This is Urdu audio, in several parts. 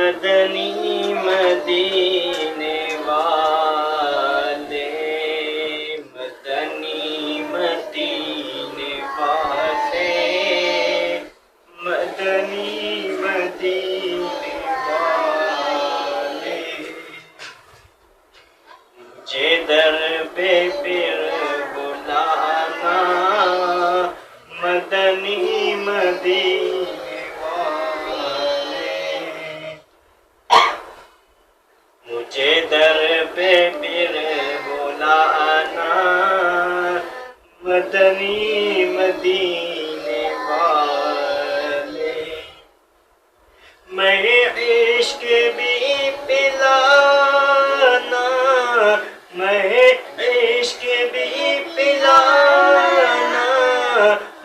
مدنی مدینے والے، مدنی مدینے والے، مدنی مدینے والے، مجھے در پہ پھر بلانا، مدنی مدینے والے، مجھے در پہ پھر بلانا، مدنی مدینے والے، میں عشق بھی پلانا، میں عشق بھی پلانا،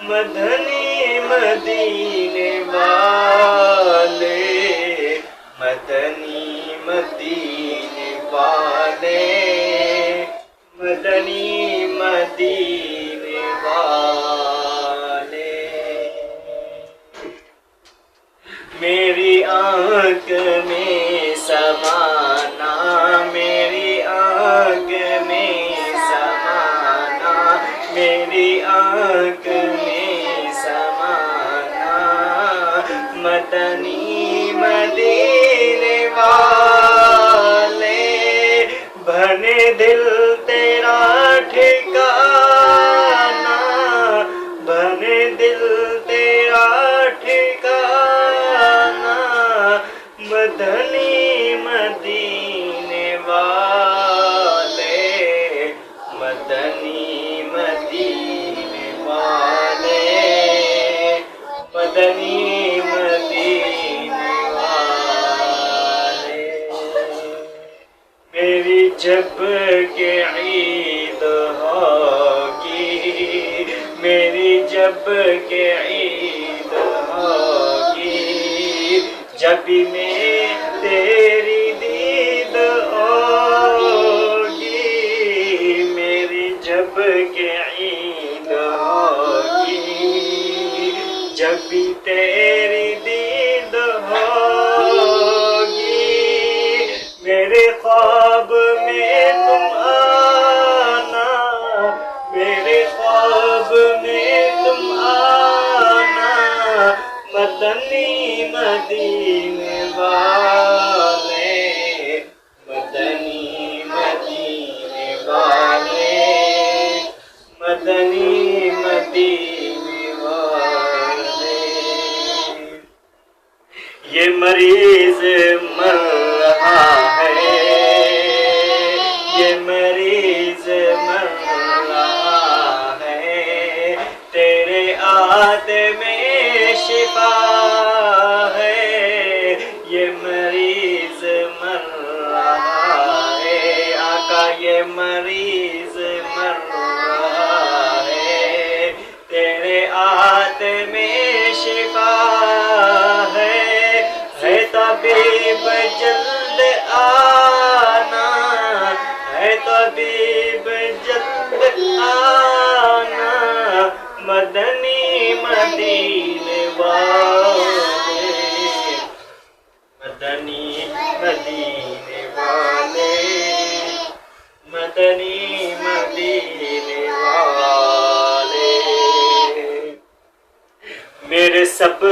مدنی مدینے والے، مدنی مدینے والے، مدنی مدینے والے، میری آنکھ میں سمانا، میری آنکھ میں سمانا، میری آنکھ میں سمانا، مدنی مدینے والے، بنے دل تیرا ٹھکانا، بنے دل تیرا ٹھکانا، مدنی مدینے والے، مدنی مدینے والے، مدنی مدینے والے، میری جب کہ عید ہوگی، میری جب کہ عید ہوگی، جب میں تیری دید ہوگی، میری جب کہ عید ہوگی، جب بھی تیری دید ہوگی، میرے خواب میں تم آنا، میرے خواب میں تم آنا، مدنی مدینے والے، مدنی مدینے والے، مدنی مدینے والے، یہ مریض مر رہا ہے، یہ مریض مر رہا ہے، تیرے ہاتھ میں شفا ہے، یہ مریض مر رہا ہے، آقا یہ مریض مر رہا ہے، تیرے ہاتھ میں شفا ہے طبیب جلد آنا، ہے طبیب جلد آنا، مدنی مدینے والے، مدنی مدینے والے، مدنی مدینے والے، میرے سب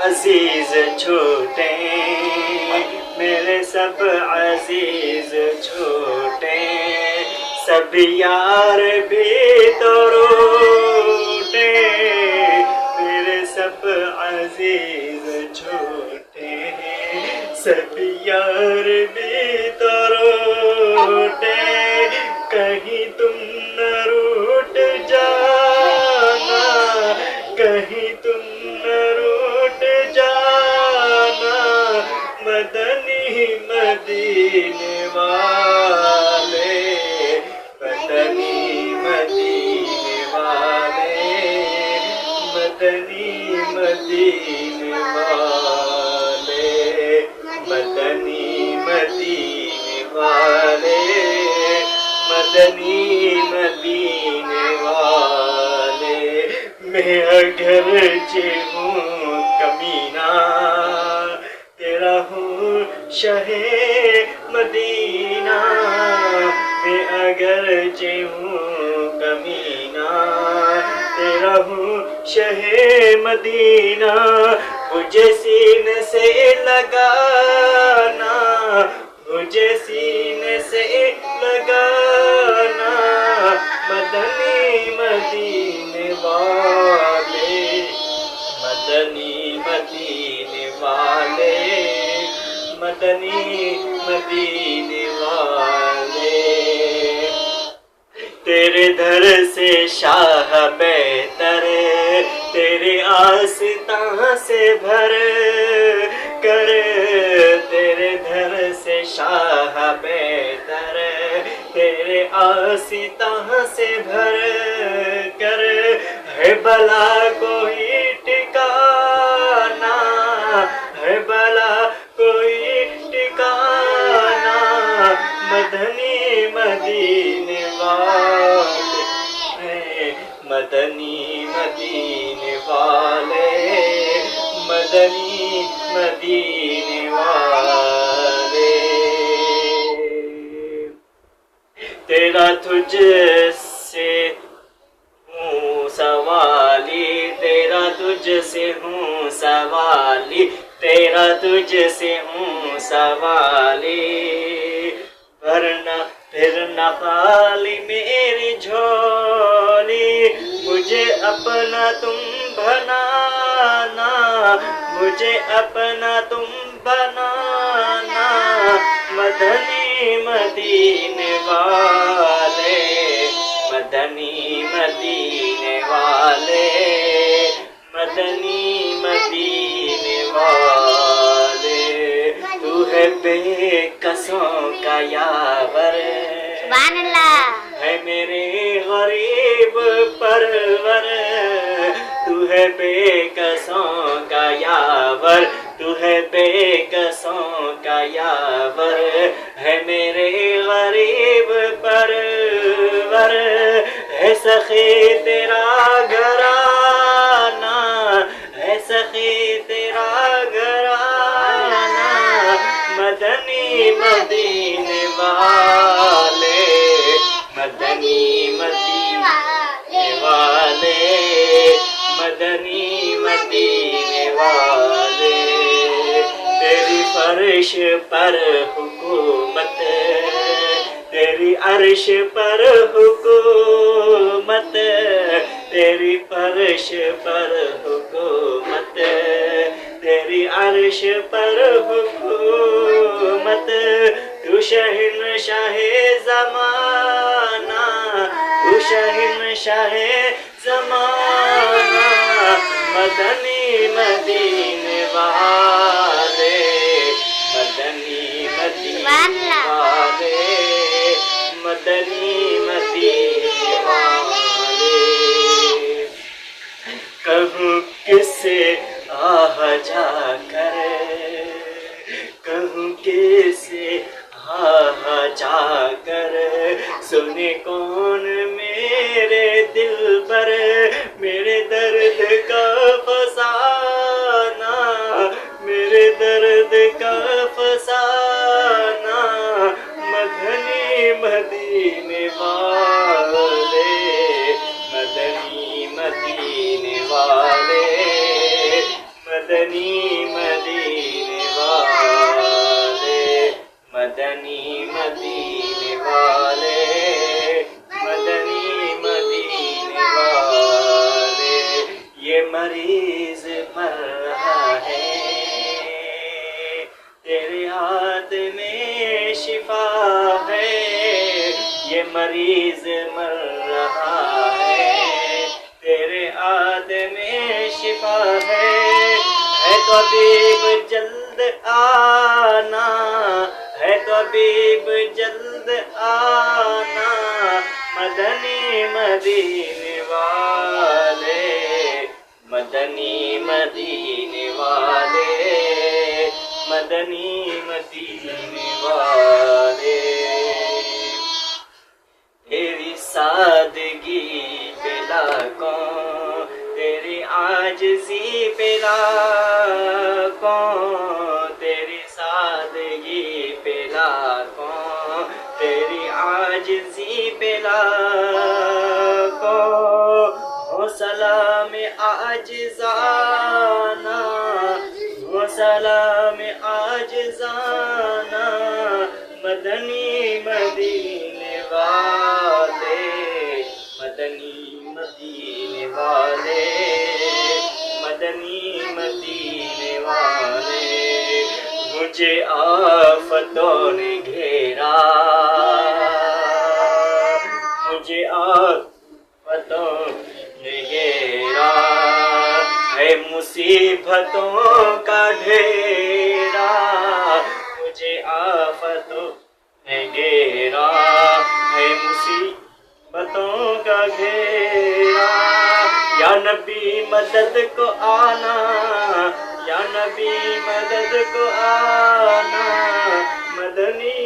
عزیز چھوٹے، میرے سب عزیز چھوٹے، سب یار بھی تو روٹے، میرے سب عزیز چھوٹے، سب یار بھی تو روٹے، کہیں تم نہ روٹ جانا، کہیں تم نہ روٹ جانا، مدنی مدینے والے، مدنی مدینے والے، مدنی مدینے والے، مدنی مدینے والے، مدنی مدینے والے، میں اگرچہ ہوں کمینہ، تیرا تیرا ہوں شہ مدینہ میں اگرچہ ہوں کمینہ تیرا ہوں شہ مدینہ مجھے سینے سے لگانا مجھے سینے سے لگانا مدنی مدینے والے مدنی مدینے والے مدنی مدینے والے تیرے در سے شاہ بہتر تیرے آستاں سے بھر کر تیرے در سے شاہ بہتر تیرے آستاں سے بھر کر ہے بلا کوئی ٹھکانا ہے بلا کوئی ٹھکانا مدنی مدینے والے مدنی مدینے والے مدنی مدینے والے تیرا تجھ سے ہوں سوالی تیرا تجھ سے ہوں سوالی تیرا تجھ سے ہوں سوالی ورنہ پھر نہ خالی میری جھولی مجھے اپنا تم بنانا مجھے اپنا تم بنانا مدنی مدینے والے مدنی مدینے والے مدنی مدینے والے تو ہے بے کسوں کا یاور سبحان اللہ ہے میرے غریب پرور تو ہے بے کسوں کا یاور تو ہے بے کسوں کا یاور ہے میرے غریب پرور ہے سخی تیرا گھرانہ ہے سخی تیرا گھرانہ مدنی مدینے والے مدنی مدینے والے مدنی مدینے والے تیری فرش پر حکومت تیری عرش پر حکومت تیری فرش پر حکومت تیری عرش پر حکومت تو شہنشاہ زمانہ تو شہنشاہ زمانہ مدنی مدینے والے مدنی مدینے والے مدنی مدینے والے کہوں کس سے آہ جا کر کہوں کس سے آہ جا کر سنے کون میرے دل پر میرے درد کا فسانہ میرے درد کا فسانہ مدنی مدینے والے مدنی مدینے والے مدنی مدینے والے مدنی مدینے والے مدنی مدینے والے یہ مریض مر رہا ہے تیرے ہاتھ میں شفا ہے یہ مریض مر رہا ہے تیرے ہاتھ میں شفا ہے طبیب جلد آنا ہے طبیب جلد آنا مدنی مدینے والے مدنی مدینے والے مدنی مدینے والے تیری سادگی پہ لاکھوں تیری عاجزی پہ لاکھوں تیری عاجزی پہ لاکھوں ہو سلام عاجزانہ ہو سلام عاجزانہ مدنی مدینے والے مدنی مدینے والے مدنی مدینے والے مجھے آفتوں نے گھیرا مجھے آفتوں نے گھیرا ہے مصیبتوں کا ڈھیرا مجھے آفتوں نے گھیرا ہے مصیبتوں کا گھیرا یا نبی مدد کو آنا یا نبی مدد کو آنا مدنی